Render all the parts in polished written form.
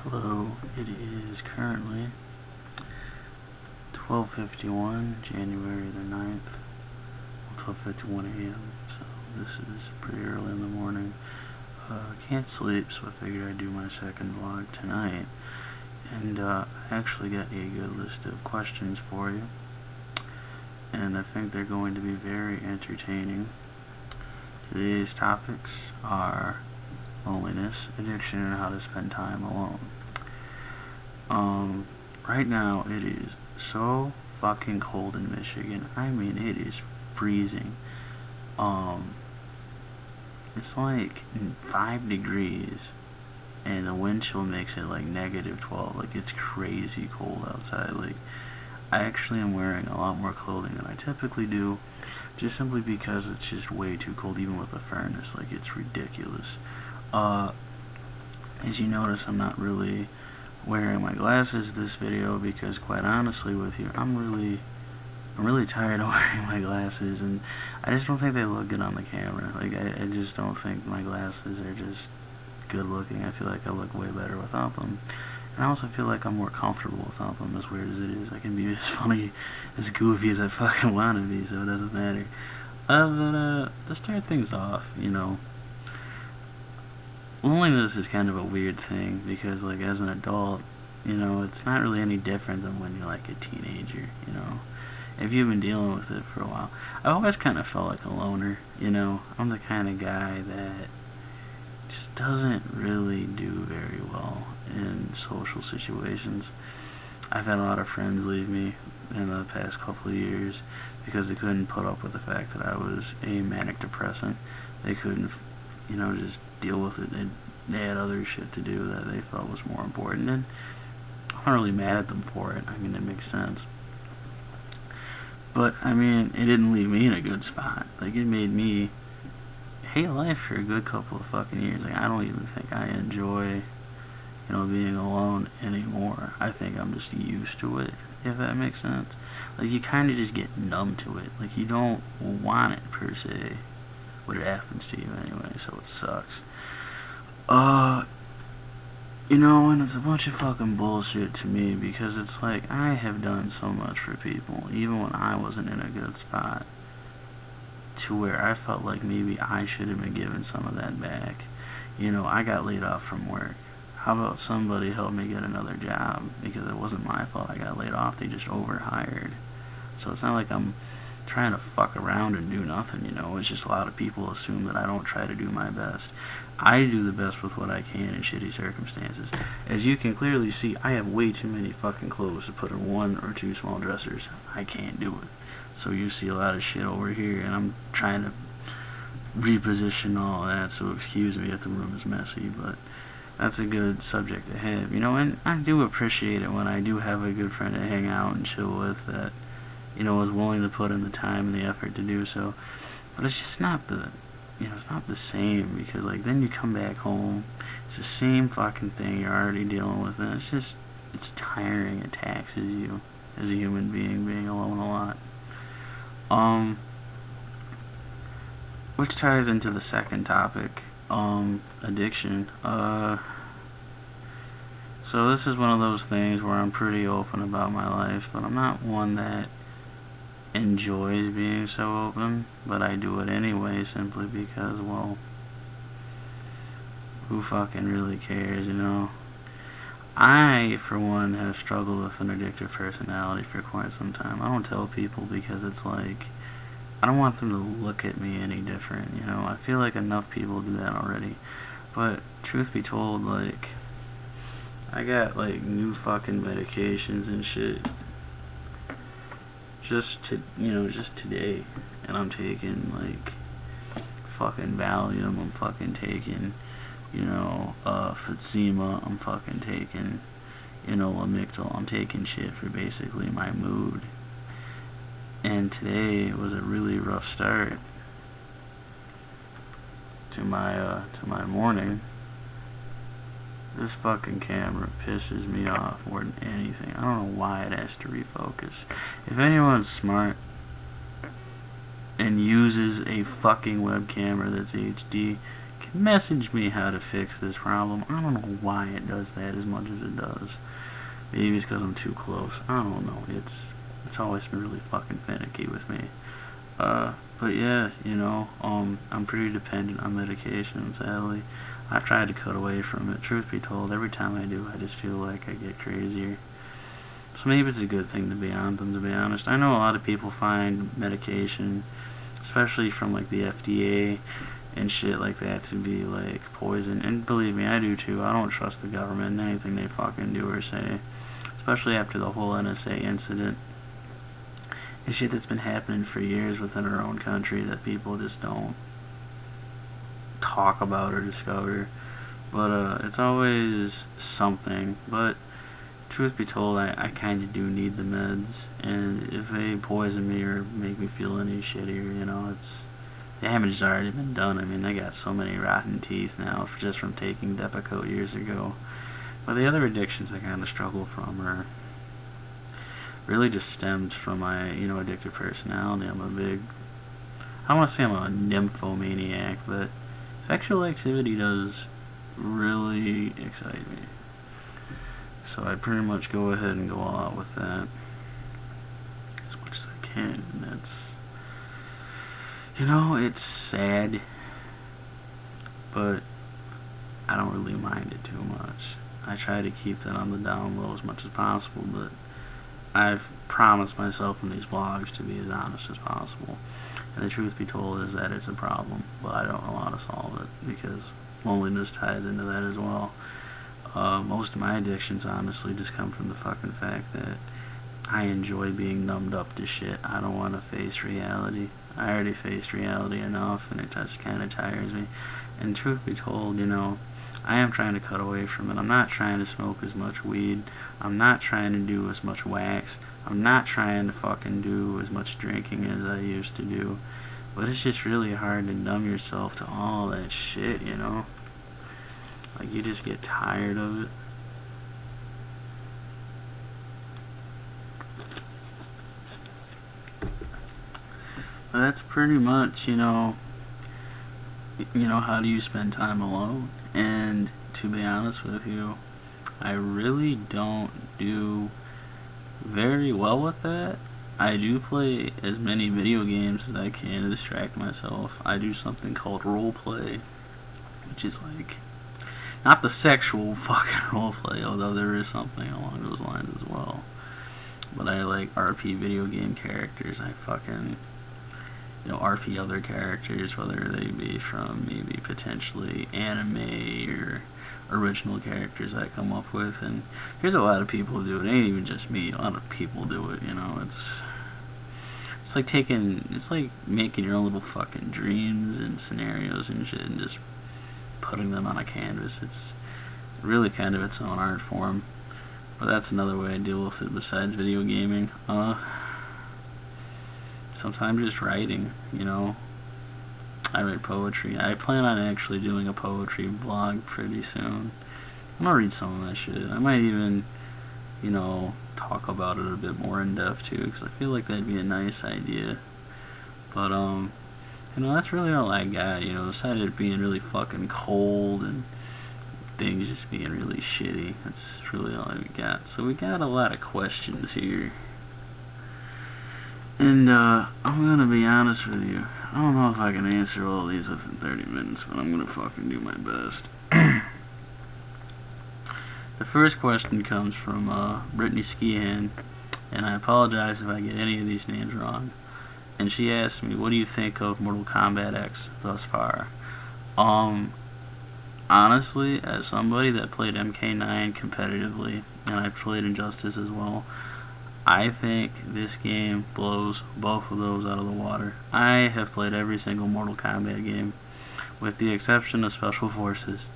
Hello, it is currently 12:51, January the 9th, 12:51 a.m. So this is pretty early in the morning. Can't sleep, so I figured I'd do my second vlog tonight. And I actually got a good list of questions for you, and I think they're going to be very entertaining. Today's topics are loneliness, addiction, and how to spend time alone. Right now it is so fucking cold in Michigan. I mean, it is freezing. It's like 5 degrees, and the wind chill makes it like -12. Like, it's crazy cold outside. Like, I actually am wearing a lot more clothing than I typically do, just simply because it's just way too cold, even with a furnace. Like, it's ridiculous. As you notice, I'm not really wearing my glasses this video because, quite honestly with you, I'm really tired of wearing my glasses, and I just don't think they look good on the camera. Like, I just don't think my glasses are just good looking. I feel like I look way better without them. And I also feel like I'm more comfortable without them, as weird as it is. I can be as funny, as goofy as I fucking want to be, so it doesn't matter. But to start things off, loneliness is kind of a weird thing, because, like, as an adult, it's not really any different than when you're like a teenager. If you've been dealing with it for a while. I've always kind of felt like a loner. I'm the kind of guy that just doesn't really do very well in social situations. I've had a lot of friends leave me in the past couple of years because they couldn't put up with the fact that I was a manic depressant. They couldn't, just deal with it. They had other shit to do that they felt was more important, and I'm not really mad at them for it. I mean, it makes sense. But, I mean, it didn't leave me in a good spot. Like, it made me hate life for a good couple of fucking years. Like, I don't even think I enjoy, being alone anymore. I think I'm just used to it, if that makes sense. Like, you kind of just get numb to it. Like, you don't want it, per se, but it happens to you anyway, so it sucks. And it's a bunch of fucking bullshit to me, because it's like, I have done so much for people, even when I wasn't in a good spot, to where I felt like maybe I should have been given some of that back. I got laid off from work. How about somebody help me get another job? Because it wasn't my fault I got laid off, they just overhired. So it's not like I'm trying to fuck around and do nothing, It's just a lot of people assume that I don't try to do my best. I do the best with what I can in shitty circumstances. As you can clearly see, I have way too many fucking clothes to put in 1 or 2 small dressers. I can't do it. So you see a lot of shit over here, and I'm trying to reposition all that, so excuse me if the room is messy, but that's a good subject to have, and I do appreciate it when I do have a good friend to hang out and chill with that, is willing to put in the time and the effort to do so. But it's just not it's not the same, because, like, then you come back home, it's the same fucking thing you're already dealing with, and it's tiring. It taxes you as a human being alone a lot. Which ties into the second topic, addiction. So this is one of those things where I'm pretty open about my life, but I'm not one that enjoys being so open, but I do it anyway, simply because, well, who fucking really cares, I, for one, have struggled with an addictive personality for quite some time. I don't tell people because it's like, I don't want them to look at me any different, I feel like enough people do that already. But truth be told, like, I got, like, new fucking medications and shit just today, and I'm taking, like, fucking Valium, I'm fucking taking, Fatsima, I'm fucking taking, Lamictal, I'm taking shit for basically my mood. And today was a really rough start to my morning. This fucking camera pisses me off more than anything. I don't know why it has to refocus. If anyone's smart, and uses a fucking web camera that's HD can message me how to fix this problem. I don't know why it does that as much as it does. Maybe it's because I'm too close. I don't know. It's always been really fucking finicky with me. But yeah, I'm pretty dependent on medication, sadly. I've tried to cut away from it. Truth be told, every time I do, I just feel like I get crazier. So maybe it's a good thing to be on them, to be honest. I know a lot of people find medication, especially from like the FDA and shit like that, to be like poison. And believe me, I do too. I don't trust the government in anything they fucking do or say. Especially after the whole NSA incident. And shit that's been happening for years within our own country that people just don't talk about or discover. But it's always something. But truth be told, I kind of do need the meds, and if they poison me or make me feel any shittier, it's damage has already been done. I mean, I got so many rotten teeth now just from taking Depakote years ago. But the other addictions I kind of struggle from are really just stemmed from my, addictive personality. I don't want to say I'm a nymphomaniac, but sexual activity does really excite me. So I pretty much go ahead and go all out with that as much as I can. And it's sad, but I don't really mind it too much. I try to keep that on the down low as much as possible, but I've promised myself in these vlogs to be as honest as possible. And the truth be told is that it's a problem, but I don't know how to solve it, because loneliness ties into that as well. Most of my addictions honestly just come from the fucking fact that I enjoy being numbed up to shit. I don't want to face reality. I already faced reality enough, and it just kind of tires me. And truth be told, I am trying to cut away from it. I'm not trying to smoke as much weed. I'm not trying to do as much wax. I'm not trying to fucking do as much drinking as I used to do. But it's just really hard to numb yourself to all that shit, Like, you just get tired of it. But that's pretty much, how do you spend time alone? And to be honest with you, I really don't do very well with that. I do play as many video games as I can to distract myself. I do something called roleplay, which is like not the sexual fucking roleplay, although there is something along those lines as well. But I like RP video game characters. I fucking RP other characters, whether they be from maybe potentially anime or original characters I come up with. And there's a lot of people who do it. It ain't even just me. A lot of people do it. It's like making your own little fucking dreams and scenarios and shit, and just putting them on a canvas. It's really kind of its own art form. But that's another way I deal with it besides video gaming. Sometimes just writing, I write poetry. I plan on actually doing a poetry vlog pretty soon. I'm gonna read some of that shit. I might even, talk about it a bit more in depth too, because I feel like that'd be a nice idea. But, that's really all I got, aside of it being really fucking cold and things just being really shitty. That's really all I got. So we got a lot of questions here. And, I'm gonna be honest with you. I don't know if I can answer all these within 30 minutes, but I'm gonna fucking do my best. The first question comes from, Brittany Skihan, and I apologize if I get any of these names wrong. And she asked me, what do you think of Mortal Kombat X thus far? Honestly, as somebody that played MK9 competitively, and I played Injustice as well, I think this game blows both of those out of the water. I have played every single Mortal Kombat game, with the exception of Special Forces,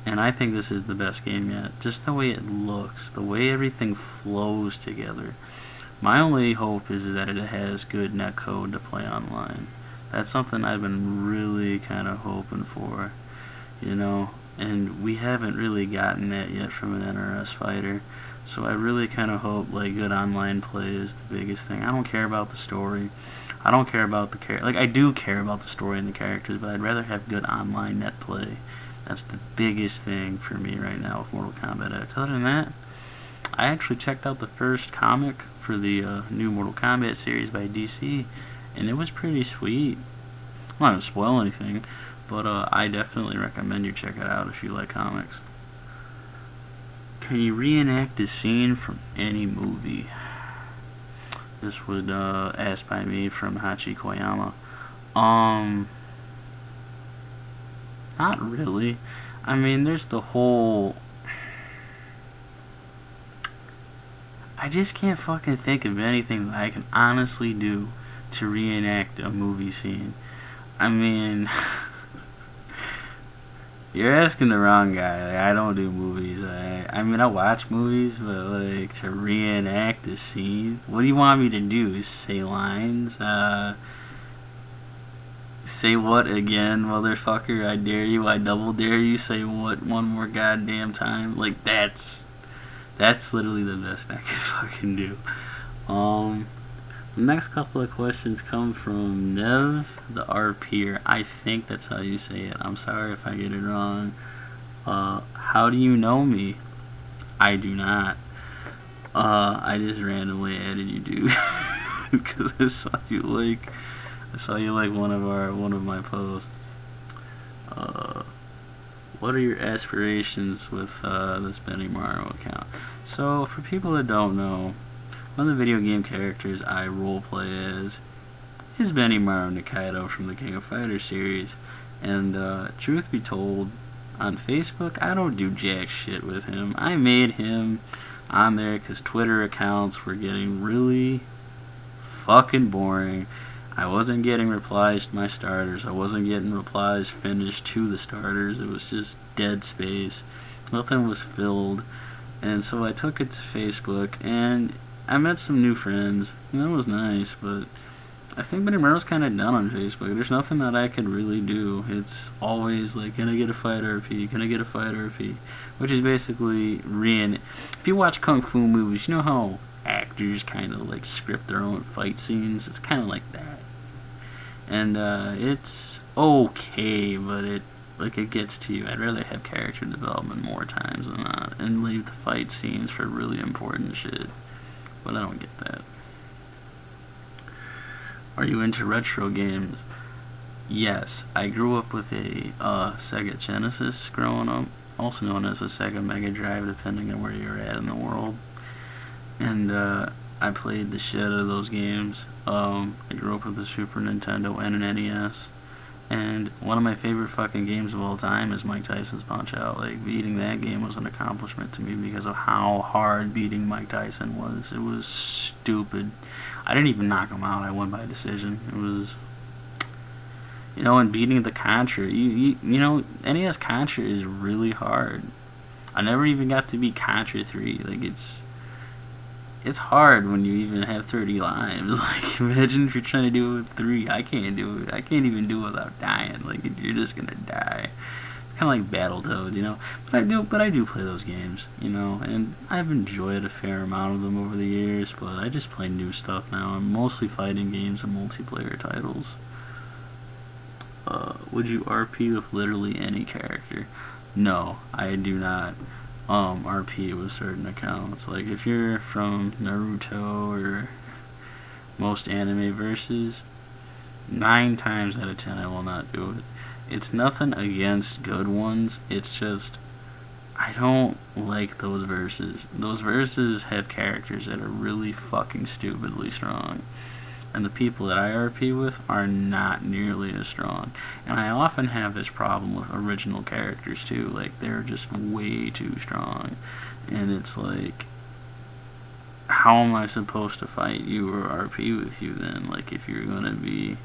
and I think this is the best game yet. Just the way it looks, the way everything flows together. My only hope is that it has good netcode to play online. That's something I've been really kind of hoping for, and we haven't really gotten that yet from an NRS fighter. So I really kind of hope good online play is the biggest thing. I don't care about the story. I don't care about the like I do care about the story and the characters, but I'd rather have good online net play. That's the biggest thing for me right now with Mortal Kombat X. Other than that, I actually checked out the first comic for the new Mortal Kombat series by DC, and it was pretty sweet. I'm not gonna spoil anything, but I definitely recommend you check it out if you like comics. Can you reenact a scene from any movie? This was asked by me from Hachi Koyama. Not really. I mean, there's the whole... I just can't fucking think of anything that I can honestly do to reenact a movie scene. I mean... You're asking the wrong guy. Like, I don't do movies. I mean, I watch movies, but like to reenact a scene. What do you want me to do? Say lines? Say what again, motherfucker? I dare you. I double dare you. Say what one more goddamn time? Like that's literally the best I can fucking do. The next couple of questions come from Nev, the RPer. I think that's how you say it. I'm sorry if I get it wrong. How do you know me? I do not. I just randomly added you, dude, because I saw you like one of my posts. What are your aspirations with this Benny Morrow account? So for people that don't know, one of the video game characters I roleplay as is Benimaru Nikaido from the King of Fighters series, and truth be told, on Facebook I don't do jack shit with him. I made him on there because Twitter accounts were getting really fucking boring. I wasn't getting replies to my starters. I wasn't getting replies finished to the starters. It was just dead space. Nothing was filled. And so I took it to Facebook, and I met some new friends. That was nice, but I think Benimaru's kind of done on Facebook. There's nothing that I could really do. It's always like, can I get a fight RP? Can I get a fight RP? Which is basically if you watch Kung Fu movies, you know how actors kind of like script their own fight scenes? It's kind of like that. And it's okay, but it gets to you. I'd rather have character development more times than not, and leave the fight scenes for really important shit. But I don't get that. Are you into retro games? Yes, I grew up with a Sega Genesis growing up, also known as the Sega Mega Drive, depending on where you're at in the world. And I played the shit out of those games. I grew up with the Super Nintendo and an NES. And one of my favorite fucking games of all time is Mike Tyson's Punch-Out. Like, beating that game was an accomplishment to me because of how hard beating Mike Tyson was. It was stupid. I didn't even knock him out. I won by decision. It was... and beating the Contra. You know, NES Contra is really hard. I never even got to beat Contra 3. Like, it's hard when you even have 30 lives. Like, imagine if you're trying to do it with 3. I can't do it. I can't even do it without dying. Like, you're just gonna die. It's kind of like Battletoads, But I do play those games, and I've enjoyed a fair amount of them over the years, but I just play new stuff now. I'm mostly fighting games and multiplayer titles. Would you RP with literally any character? No, I do not. RP with certain accounts. Like, if you're from Naruto or most anime verses, 9 times out of 10 I will not do it. It's nothing against good ones, it's just I don't like those verses. Those verses have characters that are really fucking stupidly strong, and the people that I RP with are not nearly as strong. And I often have this problem with original characters too. Like, they're just way too strong. And it's like, how am I supposed to fight you or RP with you then? Like, if you're gonna be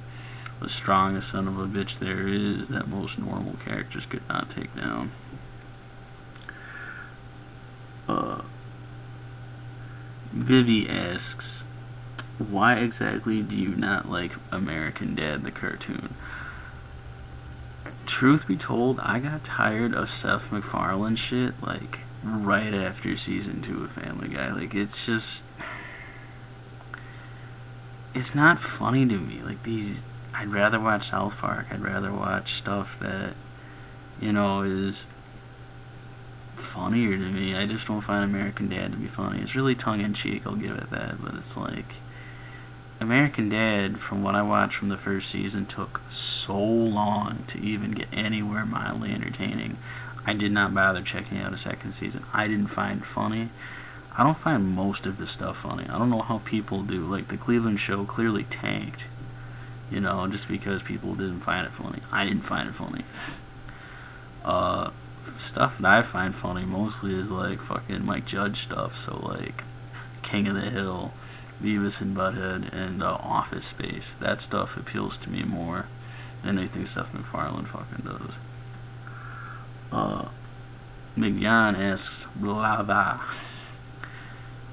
the strongest son of a bitch there is that most normal characters could not take down. Vivi asks, why exactly do you not like American Dad, the cartoon? Truth be told, I got tired of Seth MacFarlane shit, like, right after season 2 of Family Guy. Like, it's just... it's not funny to me. Like these, I'd rather watch South Park. I'd rather watch stuff that, you know, is funnier to me. I just don't find American Dad to be funny. It's really tongue-in-cheek, I'll give it that, but it's like, American Dad, from what I watched from the first season, took so long to even get anywhere mildly entertaining. I did not bother checking out a second season. I didn't find it funny. I don't find most of this stuff funny. I don't know how people do. Like, the Cleveland show clearly tanked, you know, just because people didn't find it funny. I didn't find it funny. Stuff that I find funny mostly is like fucking Mike Judge stuff. So like King of the Hill, Beavis and Butthead, and Office Space. That stuff appeals to me more than anything Seth MacFarlane fucking does. McJohn asks, blah blah.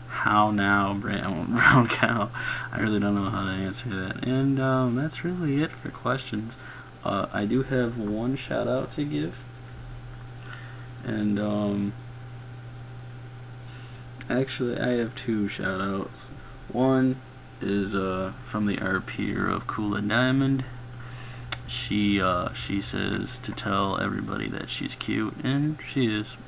How now, brown cow? I really don't know how to answer that. And that's really it for questions. I do have one shout out to give. And actually I have two shout outs. One is from the RPer of Kula Diamond. She says to tell everybody that she's cute, and she is.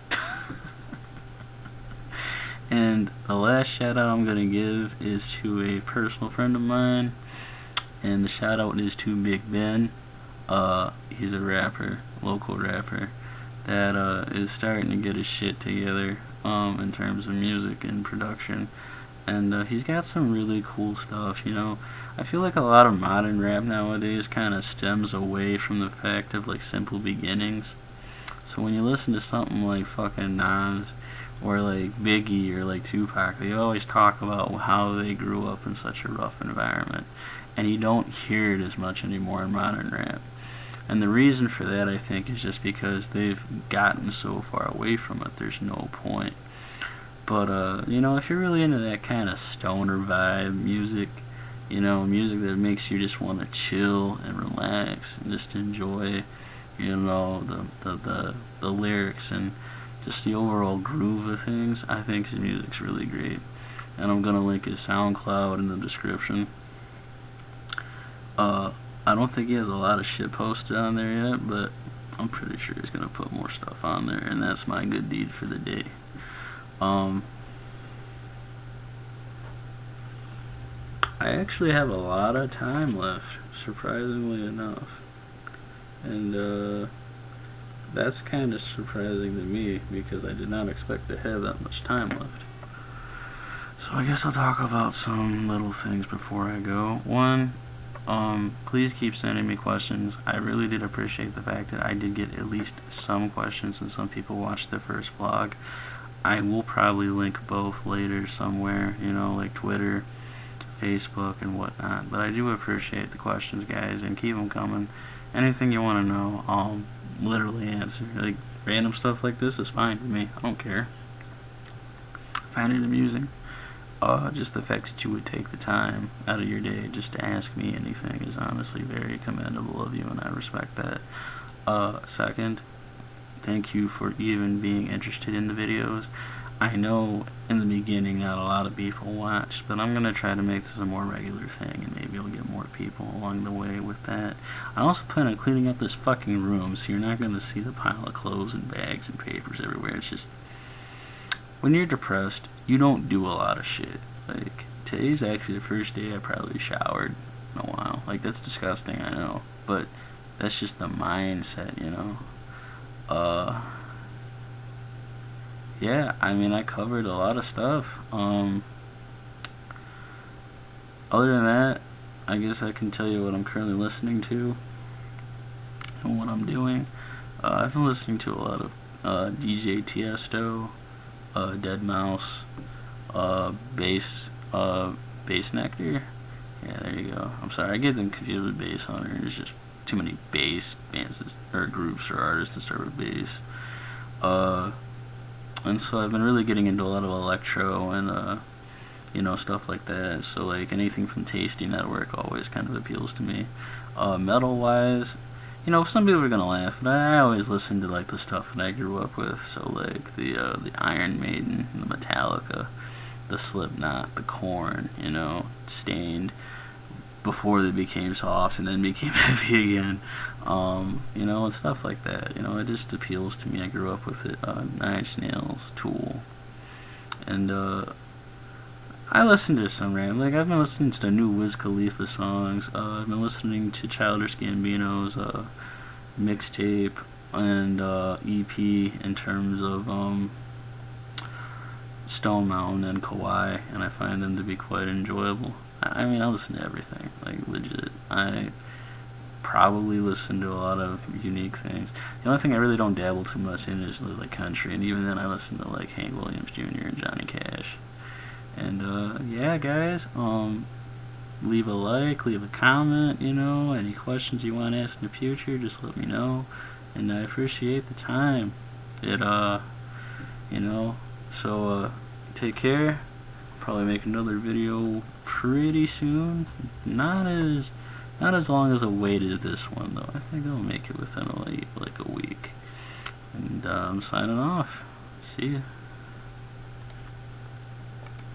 And the last shout out I'm gonna give is to a personal friend of mine, and the shout out is to Big Ben. He's a rapper, local rapper, that is starting to get his shit together in terms of music and production. And he's got some really cool stuff, you know. I feel like a lot of modern rap nowadays kind of stems away from the fact of like simple beginnings. So when you listen to something like fucking Nas or like Biggie or like Tupac, they always talk about how they grew up in such a rough environment, and you don't hear it as much anymore in modern rap. And the reason for that, I think, is just because they've gotten so far away from it, there's no point. But, you know, if you're really into that kind of stoner vibe music, you know, music that makes you just want to chill and relax and just enjoy, you know, the lyrics and just the overall groove of things, I think his music's really great. And I'm going to link his SoundCloud in the description. I don't think he has a lot of shit posted on there yet, but I'm pretty sure he's going to put more stuff on there, and that's my good deed for the day. I actually have a lot of time left, surprisingly enough. And that's kind of surprising to me, because I did not expect to have that much time left. So I guess I'll talk about some little things before I go. One, please keep sending me questions. I really did appreciate the fact that I did get at least some questions, and some people watched the first vlog. I will probably link both later somewhere, you know, like Twitter, Facebook, and whatnot. But I do appreciate the questions, guys, and keep them coming. Anything you want to know, I'll literally answer. Like, random stuff like this is fine with me. I don't care. I find it amusing. Just the fact that you would take the time out of your day just to ask me anything is honestly very commendable of you, and I respect that. Second, thank you for even being interested in the videos. I know in the beginning not a lot of people watched, but I'm going to try to make this a more regular thing, and maybe I'll get more people along the way with that. I also plan on cleaning up this fucking room, so you're not going to see the pile of clothes and bags and papers everywhere. It's just, when you're depressed, you don't do a lot of shit. Like, today's actually the first day I probably showered in a while. Like, that's disgusting, I know, but that's just the mindset, you know. Yeah, I mean, I covered a lot of stuff. Other than that, I guess I can tell you what I'm currently listening to and what I'm doing. I've been listening to a lot of DJ Tiesto, Deadmau5, Bass Nectar. Yeah, there you go. I'm sorry, I get them confused with Bass Hunter. There's just too many bass bands or groups or artists that start with bass. And so I've been really getting into a lot of electro and you know, stuff like that. So like anything from Tasty Network always kind of appeals to me. Metal wise, you know, some people are gonna laugh, but I always listen to like the stuff that I grew up with. So like the Iron Maiden, the Metallica, the Slipknot, the Korn, you know, Stained, before they became soft and then became heavy again. You know, and stuff like that. You know, it just appeals to me. I grew up with it. Nine Inch Nails, Tool, and I listen to some random. Like, I've been listening to the new Wiz Khalifa songs. I've been listening to Childish Gambino's mixtape and EP in terms of Stone Mountain and Kawhi, and I find them to be quite enjoyable. I mean, I listen to everything, like, legit. I probably listen to a lot of unique things. The only thing I really don't dabble too much in is like country, and even then I listen to like Hank Williams Jr. and Johnny Cash. And yeah, guys, leave a like, leave a comment, you know, any questions you want to ask in the future, just let me know, and I appreciate the time. It you know, so take care. Probably make another video pretty soon. Not as long as a wait as this one, though. I think I'll make it within like a week. And I'm signing off. See ya.